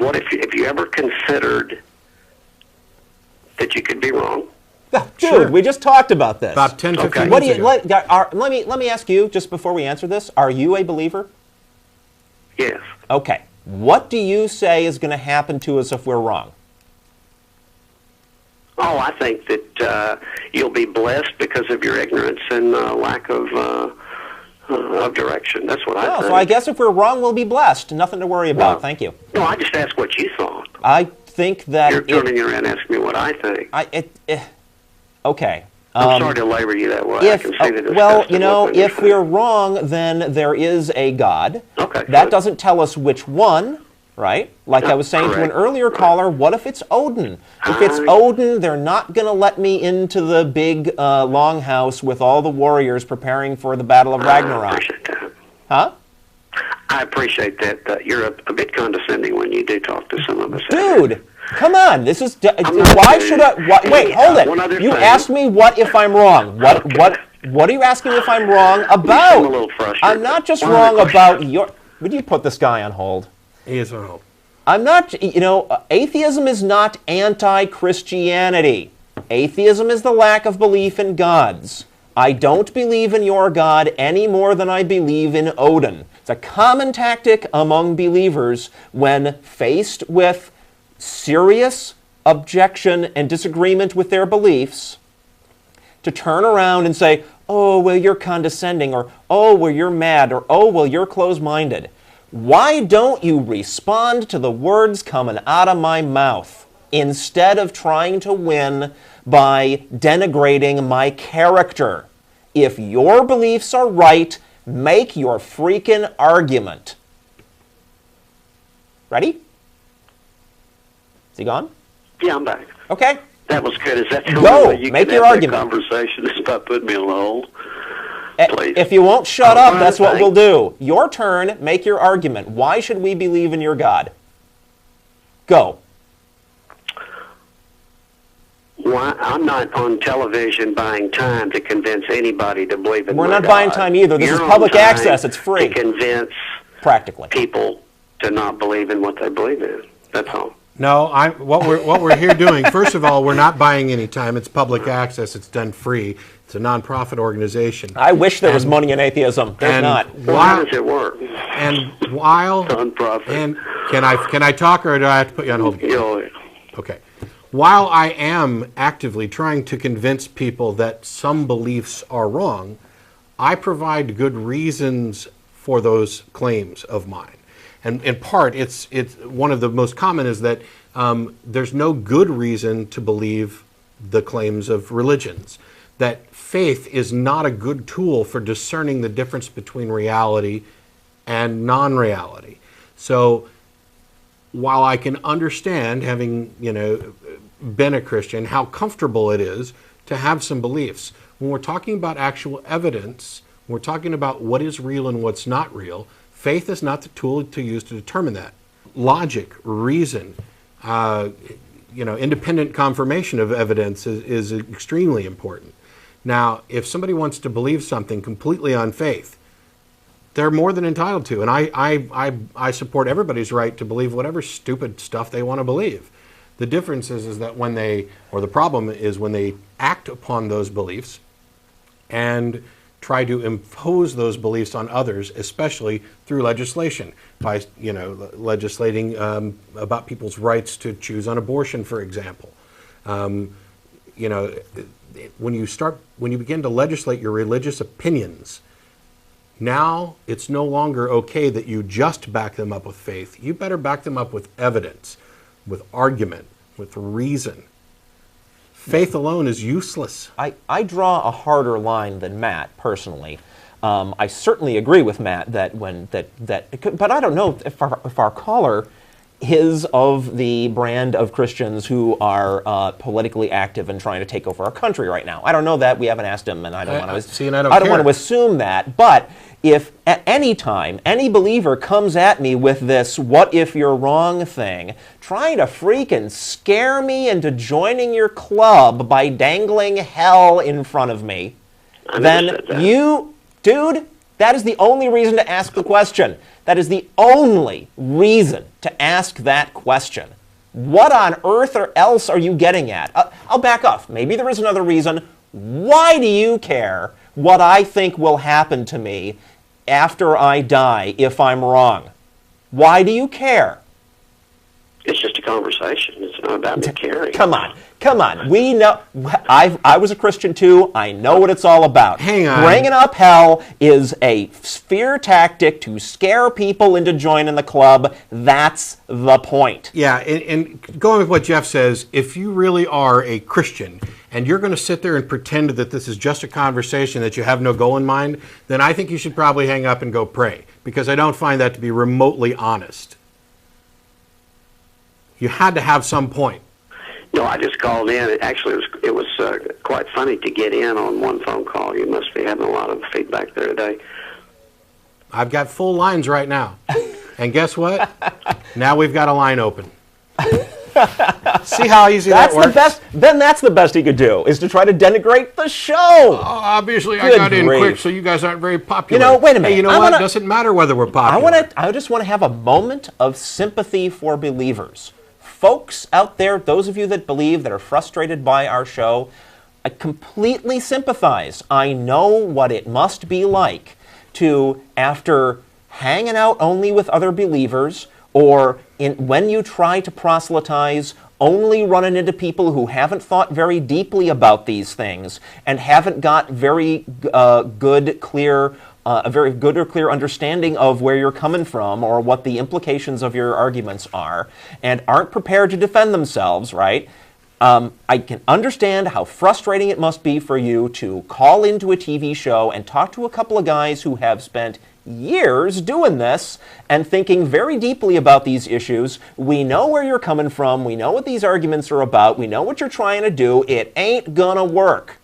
What if you ever considered that you could be wrong? Dude, Sure. we just talked about this. About 10, 15 Okay. What do minutes you ago. let me ask you just before we answer this? Are you a believer? Yes. Okay. What do you say is going to happen to us if we're wrong? Oh, I think that you'll be blessed because of your ignorance and lack of direction. That's what I Oh, think. so I guess if we're wrong, we'll be blessed. Nothing to worry about. Well, Thank you. No, I just asked what you thought. I think that You're turning your head and asking me what I think. okay. I'm sorry to labor you that way. I If can see that well, you know, if we're wrong, then there is a God. Okay, That good. doesn't tell us which one, right? Like I was saying to an correct. earlier caller, what if it's Odin? If it's Odin, they're not going to let me into the big longhouse with all the warriors preparing for the Battle of I Ragnarok. appreciate that. Huh? I appreciate that. You're a bit condescending when you do talk to some of us. Dude, come on. This is not why kidding. should I wait, hold One other it. You thing. asked me what if I'm wrong. What are you asking me if I'm wrong about? I'm a little frustrated. I'm not just One wrong other about your... Would you put this guy on hold? He is on hold. I'm not, you know, atheism is not anti-Christianity. Atheism is the lack of belief in gods. I don't believe in your God any more than I believe in Odin. It's a common tactic among believers when faced with serious objection and disagreement with their beliefs to turn around and say, oh, well, you're condescending, or oh, well, you're mad, or oh, well, you're closed-minded. Why don't you respond to the words coming out of my mouth instead of trying to win by denigrating my character? If your beliefs are right, make your freaking argument. Ready? Is he gone? Yeah, I'm back. Okay. That was good. Is that the Go. only way you Make can your have argument. that conversation is by putting me on hold? Please. If you won't shut up, fine, that's what we'll thanks. do. Your turn. Make your argument. Why should we believe in your God? Go. Why, I'm not on television buying time to convince anybody to believe in We're my not buying God. time either. This You're is on public time access. It's free. To convince Practically. people to not believe in what they believe in. That's all. No, what we're here doing, first of all, we're not buying any time. It's public access. It's done free. It's a nonprofit organization. I wish there was money in atheism. There's and not. Well, how does it work? And while Nonprofit. and can I talk, or do I have to put you on hold again? You know, Okay. While I am actively trying to convince people that some beliefs are wrong, I provide good reasons for those claims of mine. And in part, it's one of the most common is that there's no good reason to believe the claims of religions. That faith is not a good tool for discerning the difference between reality and non-reality. So while I can understand, having been a Christian, how comfortable it is to have some beliefs, when we're talking about actual evidence, when we're talking about what is real and what's not real, faith is not the tool to use to determine that. Logic, reason, independent confirmation of evidence is extremely important. Now, if somebody wants to believe something completely on faith, they're more than entitled to, and I support everybody's right to believe whatever stupid stuff they want to believe. The difference is that the problem is when they act upon those beliefs and try to impose those beliefs on others, especially through legislation, by legislating about people's rights to choose on abortion, for example. When you begin to legislate your religious opinions, now it's no longer okay that you just back them up with faith. You better back them up with evidence, with argument, with reason. Faith alone is useless. I draw a harder line than Matt, personally. I certainly agree with Matt but I don't know if our caller is of the brand of Christians who are politically active and trying to take over our country right now. I don't know that. We haven't asked him, and I don't want to assume that. But if at any time any believer comes at me with this "what if you're wrong" thing, trying to freaking scare me into joining your club by dangling hell in front of me, then dude, that is the only reason to ask the question. That is the only reason to ask that question. What on earth or else are you getting at? I'll back off. Maybe there is another reason. Why do you care what I think will happen to me after I die if I'm wrong? Why do you care? It's just a conversation. It's not about me caring. Come on. We know. I was a Christian too. I know what it's all about. Hang on. Bringing up hell is a fear tactic to scare people into joining the club. That's the point. Yeah, and going with what Jeff says, if you really are a Christian and you're going to sit there and pretend that this is just a conversation, that you have no goal in mind, then I think you should probably hang up and go pray, because I don't find that to be remotely honest. You had to have some point. No, I just called in. Actually, it was quite funny to get in on one phone call. You must be having a lot of feedback there today. I've got full lines right now. And guess what? Now we've got a line open. See how easy that works? That's the best he could do, is to try to denigrate the show. Oh, obviously, I got in quick, so you guys aren't very popular. Wait a minute. Hey, you know what? It doesn't matter whether we're popular. I just want to have a moment of sympathy for believers. Folks out there, those of you that believe, that are frustrated by our show, I completely sympathize. I know what it must be like to, after hanging out only with other believers, or when you try to proselytize, only running into people who haven't thought very deeply about these things and haven't got very good, clear a very good or clear understanding of where you're coming from or what the implications of your arguments are, and aren't prepared to defend themselves, right? I can understand how frustrating it must be for you to call into a TV show and talk to a couple of guys who have spent years doing this and thinking very deeply about these issues. We know where you're coming from. We know what these arguments are about. We know what you're trying to do. It ain't gonna work.